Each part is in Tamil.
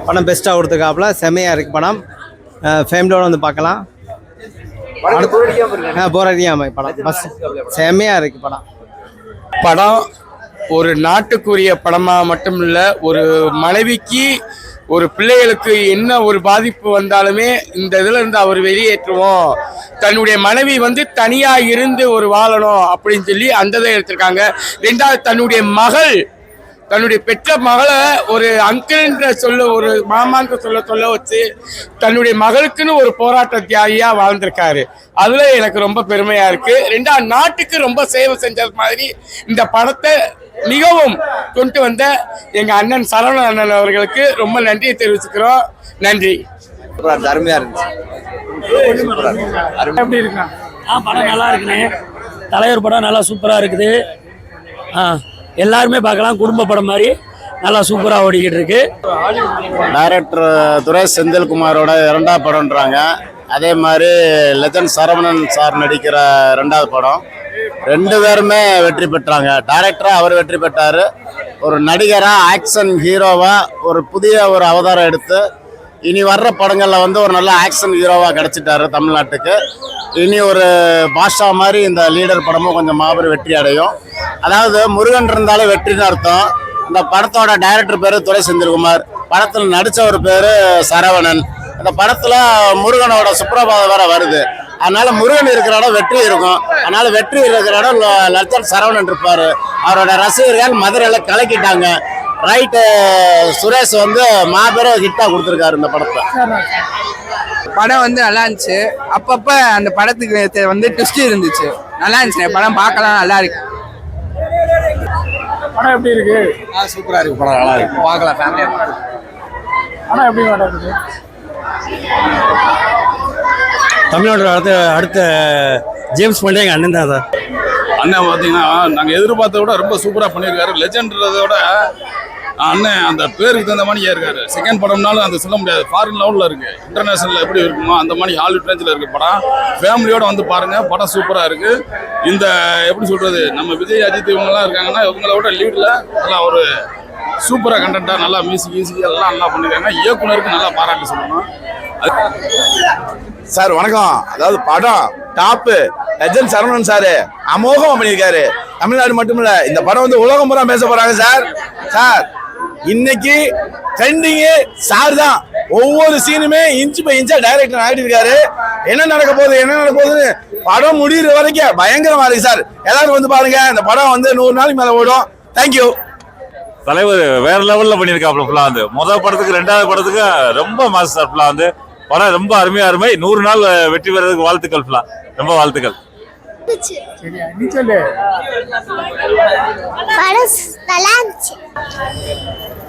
படம் பெஸ்ட்டாக கொடுத்துருக்காப்புல, செம்மையாக இருக்குது படம். ஃபேமிலியோடு வந்து பார்க்கலாம். போர் அடிக்காம படம் ஃபஸ்ட் செம்மையாக இருக்குது படம். படம் ஒரு நாட்டுக்குரிய படமாக மட்டும் இல்லை, ஒரு மனைவிக்கு ஒரு பிள்ளைகளுக்கு என்ன ஒரு பாதிப்பு வந்தாலுமே இந்த இதில் இருந்து அவர் வெளியேற்றுவோம், தன்னுடைய மனைவி வந்து தனியாக இருந்து ஒரு வாழணும் அப்படின்னு சொல்லி அந்த இதை எடுத்திருக்காங்க. ரெண்டாவது தன்னுடைய பெற்ற மகளை ஒரு அங்கிள்ன்ற சொல்ல, ஒரு மாமான்ற சொல்ல வச்சு தன்னுடைய மகளுக்குன்னு ஒரு போராட்ட தியாகியாக வாழ்ந்திருக்காரு. அதில் எனக்கு ரொம்ப பெருமையாக இருக்குது. ரெண்டாவது நாட்டுக்கு ரொம்ப சேவை செஞ்சது மாதிரி இந்த படத்தை மிகவும் கொண்டு வந்த எங்கள் அண்ணன் சரவணன் அண்ணன் அவர்களுக்கு ரொம்ப நன்றியை தெரிவிச்சுக்கிறோம். நன்றி. அருமையாக இருந்துச்சு. எப்படி இருக்குண்ணா? படம் நல்லா இருக்குண்ணே. தலைவர் படம் நல்லா சூப்பராக இருக்குது. எல்லாருமே பார்க்கலாம். குடும்ப படம் மாதிரி நல்லா சூப்பராக ஓடிக்கிட்டு இருக்கு. டைரக்டர் துரை செந்தில்குமாரோட 2வது படம்ன்றாங்க. அதே மாதிரி லெஜண்ட் சரவணன் சார் நடிக்கிற 2வது படம். 2 பேருமே வெற்றி பெற்றாங்க. டைரக்டராக அவர் வெற்றி பெற்றார். ஒரு நடிகராக ஆக்ஷன் ஹீரோவாக ஒரு புதிய ஒரு அவதாரம் எடுத்து இனி வர்ற படங்களில் வந்து ஒரு நல்ல ஆக்ஷன் ஹீரோவாக கிடச்சிட்டாரு தமிழ்நாட்டுக்கு. இனி ஒரு பாஷா மாதிரி இந்த லீடர் படமும் கொஞ்சம் மாபெரும் வெற்றி அடையும். அதாவது முருகன் இருந்தாலே வெற்றின்னு அர்த்தம். இந்த படத்தோட டைரக்டர் பேர் துரை செந்தில்குமார், படத்தில் நடித்தவர் பேர் சரவணன். இந்த படத்தில் முருகனோட சுப்ரபாதம் வேற வருது. அதனால முருகன் இருக்கிற இடம் வெற்றி இருக்கும். அதனால வெற்றி இருக்கிற இடம் லட்சன் சரவணன் இருப்பார். அவரோட ரசிகர்கள் மதுரையில் கலக்கிட்டாங்க. ரைட்டு. சுரேஷ் வந்து மாபெரும் ஹிட்டாக கொடுத்துருக்காரு இந்த படத்தை. படம் வந்து நல்லா இருந்துச்சு. அப்பப்போ அந்த படத்துக்கு வந்து ட்விஸ்ட் இருந்துச்சு. நல்லா இருந்துச்சு படம், பார்க்கலாம். நல்லா இருக்கு. படம் எப்படி இருக்கு? சூப்பராக இருக்குது படம், நல்லா இருக்கு, பார்க்கலாம் ஃபேமிலியாக. படம் எப்படி நடக்குது? தமிழ்நாடு அடுத்த ஜேம்ஸ் பாண்டே எங்கள் அண்ணன் தான். சார் அண்ணன் பார்த்தீங்கன்னா நாங்கள் எதிர்பார்த்தத விட ரொம்ப சூப்பராக பண்ணியிருக்காரு. லெஜெண்ட்றதை விட அண்ணன் அந்த பேருக்கு தகுந்த மாதிரி இருக்காரு. செகண்ட் படம்னாலும் அந்த சொல்ல முடியாது, ஃபாரின் லெவலில் இருக்குது. இன்டர்நேஷனலில் எப்படி இருக்குமோ அந்த மாதிரி ஹாலிவுட் ரேஞ்சில் இருக்குது படம். ஃபேமிலியோடு வந்து பாருங்கள், படம் சூப்பராக இருக்குது. இந்த எப்படி சொல்கிறது, நம்ம விஜய் அஜித் இவங்கெல்லாம் இருக்காங்கன்னா இவங்களோட லீடில் நல்லா ஒரு சூப்பராக கண்டென்ட்டாக நல்லா மியூசிக் எல்லாம் நல்லா பண்ணியிருக்காங்க. இயக்குனருக்கு நல்லா பாராட்டு சொல்லணும். சார் வணக்கம். அதாவது படம் டாப்பு. லெஜண்ட் சரவணன் சார் அமோகமா பண்ணியிருக்காரு. தமிழ்நாடு மட்டும் இல்ல, இந்த படம் வந்து உலகம் பூரா பேச போறாங்க சார். இன்னைக்கு ட்ரெண்டிங்கு சார் தான். ஒவ்வொரு சீனுமே இன்ச்சு பை இன்ச்சா டைரக்டர் ஆகிட்டு இருக்காரு. என்ன நடக்க போகுதுன்னு படம் முடிகிற வரைக்கும் பயங்கரமா இருக்கு சார். எல்லாரும் வந்து பாருங்க. இந்த படம் வந்து 100 நாளைக்கு மேல ஓடும். தேங்க்யூ. தலைவர் வேற லெவல்ல பண்ணியிருக்காப்ல. ஃபுல்லா வந்து முதல் படத்துக்கு 2வது படத்துக்கு ரொம்ப மாஸ்டர். ஃபுல்லா வந்து படம் ரொம்ப அருமையா 100 நாள் வெற்றி பெறதுக்கு வாழ்த்துக்கள். ஃபுல்லா ரொம்ப வாழ்த்துக்கள்.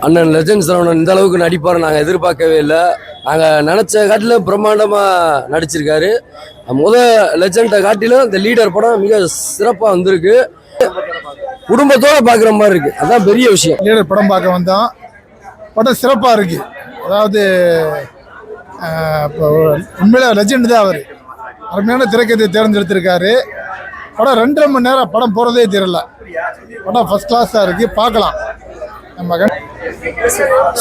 அண்ணன் லெஜண்ட் சரவணன் இந்த அளவுக்கு நடிப்பார் நாங்கள் எதிர்பார்க்கவே இல்லை. நாங்கள் நினச்ச காட்டிலும் பிரம்மாண்டமாக நடிச்சிருக்காரு. லெஜண்டை காட்டிலும் இந்த லீடர் படம் மிக சிறப்பாக வந்திருக்கு. குடும்பத்தோடு பார்க்குற மாதிரி இருக்கு. அதான் பெரிய விஷயம். லீடர் படம் பார்க்க வந்தோம். படம் சிறப்பாக இருக்கு. அதாவது உண்மையில லெஜண்ட் தான் அவர். அருமையான திரைக்கதையை தேர்ந்தெடுத்திருக்காரு. படம் 2.5 மணி நேரம் படம் போகிறதே தெரியல. படம் ஃபர்ஸ்ட் கிளாஸாக இருக்குது, பார்க்கலாம். நம்ம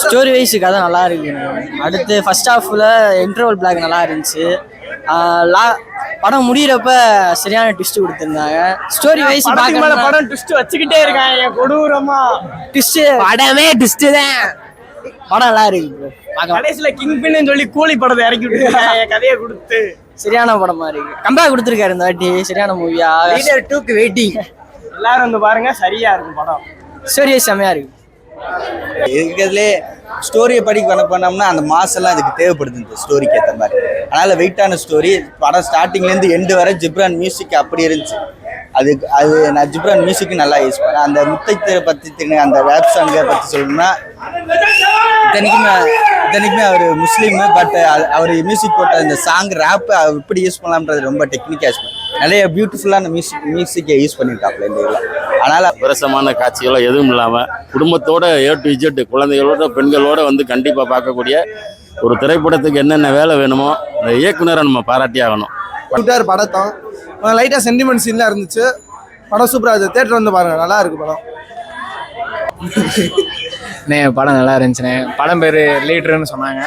ஸ்டோரி வைஸ் கதை நல்லா இருக்கு. அடுத்து ஃபர்ஸ்ட் ஹாஃபில் இன்டர்வல் பிளாக் நல்லா இருந்துச்சு. படம் முடிகிறப்ப சரியான ட்விஸ்ட் கொடுத்துருந்தாங்க. ஸ்டோரி வைஸ் படம் ட்விஸ்ட் வச்சுக்கிட்டே இருக்காங்க. கொடூரமா ட்விஸ்ட். படமே ட்விஸ்ட் தான். படம் நல்லா இருக்கு. கடைசியில கிங் பின்னு சொல்லி கூலி படத்தை இறக்கி விட்டுருக்காங்க. கதையை கொடுத்து சரியான படமா இருக்கு. கம்பேக் கொடுத்துருக்காரு இந்த வாட்டி. சரியான மூவியா. லீடர் 2க்கு வெயிட்டிங். எல்லாரும் வந்து பாருங்க, சரியா இருக்கும் படம். ஸ்டோரி செம்மையா இருக்கு. இருக்கிறதுலே ஸ்டோரியை பண்ணோம்னா அந்த மாசெல்லாம் இதுக்கு தேவைப்படுது இந்த ஸ்டோரிக்கு ஏற்ற மாதிரி. அதனால வெயிட்டான ஸ்டோரி. படம் ஸ்டார்டிங்லேருந்து எண்டு வரை ஜிப்ரான் மியூசிக் அப்படி இருந்துச்சு. அது நான் ஜிப்ரான் மியூசிக்கு நல்லா யூஸ் பண்ணேன். அந்த முத்தைத்தை பற்றி அந்த ரேப் சாங்கை பற்றி சொல்லணும்னா இத்தனைக்குமே அவர் முஸ்லீமு. பட் அவர் மியூசிக் போட்ட இந்த சாங் ரேப்பு எப்படி யூஸ் பண்ணலாம்ன்றது ரொம்ப டெக்னிக்காக யூஸ் பண்ணேன். நிறைய பியூட்டிஃபுல்லான மியூசிக்கை யூஸ் பண்ணியிருக்காப்புல இந்த இதில். அதனால் விரசமான காட்சிகளோ எதுவும் இல்லாமல் குடும்பத்தோட A to Z குழந்தைகளோட பெண்களோட வந்து கண்டிப்பாக பார்க்கக்கூடிய ஒரு திரைப்படத்துக்கு என்னென்ன வேலை வேணுமோ அந்த இயக்குனரை நம்ம பாராட்டி ஆகணும். படத்தான் லைட்டாக சென்டிமெண்ட் சீன்லாம் இருந்துச்சு. படம் சூப்பராக இருந்துச்சு. தேட்டர் வந்து பாருங்கள், நல்லா இருக்கு படம். படம் நல்லா இருந்துச்சுண்ணே. படம் பேர் லீடர்னு சொன்னாங்க,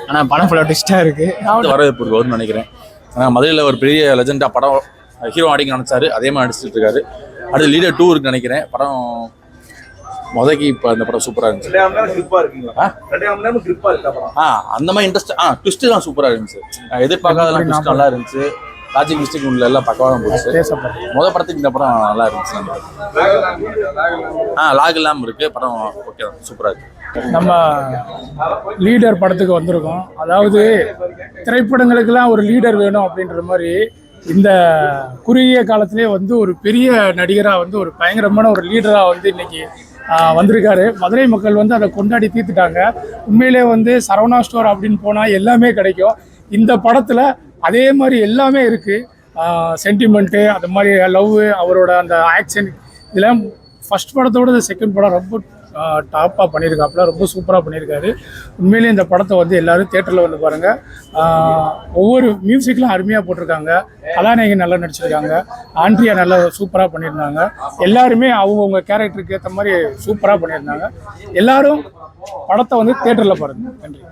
ஆனால் படம் ஃபுல்லாக ட்விஸ்டாக இருக்குது. வரவேற்பு இருக்குன்னு நினைக்கிறேன். மதுரையில் ஒரு பெரிய லெஜெண்டாக படம் ஹீரோ அடிக்க நினச்சாரு, அதே மாதிரி நடிச்சிட்டு இருக்காரு. அடுத்து லீடர் 2 இருக்குன்னு நினைக்கிறேன். படம் முதக்கி இப்போ அந்த படம் சூப்பராக இருந்துச்சு. அந்த மாதிரி இன்ட்ரெஸ்ட் ட்விஸ்ட்டு தான் சூப்பராக இருந்துச்சு. எதிர்பார்க்காதெல்லாம் ட்விஸ்ட் நல்லா இருந்துச்சு. லாஜிக் மிஸ்டேக் உள்ள எல்லாம் பக்கவாக தான் போச்சு. முதல் படத்துக்கு இந்த படம் நல்லா இருந்துச்சு. லாக் இல்லாமல் இருக்குது படம். ஓகே தான், சூப்பராக இருக்குது. நம்ம லீடர் படத்துக்கு வந்திருக்கோம். அதாவது திரைப்படங்களுக்கெல்லாம் ஒரு லீடர் வேணும் அப்படின்ற மாதிரி இந்த குறுகிய காலத்திலே வந்து ஒரு பெரிய நடிகராக வந்து ஒரு பயங்கரமான ஒரு லீடராக வந்து இன்னைக்கு வந்திருக்காரு. மதுரை மக்கள் வந்து அதை கொண்டாடி தீர்த்துட்டாங்க. உண்மையிலே வந்து சரவணா ஸ்டோர் அப்படின்னு போனால் எல்லாமே கிடைக்கும். இந்த படத்தில் அதே மாதிரி எல்லாமே இருக்குது. சென்டிமெண்ட்டு, அது மாதிரி லவ், அவரோட அந்த ஆக்ஷன், இதெல்லாம் ஃபஸ்ட் படத்தோட செகண்ட் படம் ரொம்ப டாப்பாக பண்ணியிருக்காப்புல, ரொம்ப சூப்பராக பண்ணியிருக்காரு. உண்மையிலேயே இந்த படத்தை வந்து எல்லோரும் தேட்டரில் வந்து பாருங்கள். ஒவ்வொரு மியூசிக்லாம் அருமையாக போட்டிருக்காங்க. கதாநாயகன் நல்லா நடிச்சிருக்காங்க. ஆண்ட்ரியா நல்லா சூப்பராக பண்ணியிருந்தாங்க. எல்லாருமே அவங்கவுங்க கேரக்டருக்கு ஏற்ற மாதிரி சூப்பராக பண்ணியிருந்தாங்க. எல்லோரும் படத்தை வந்து தேட்டரில் பாருங்கள். நன்றி.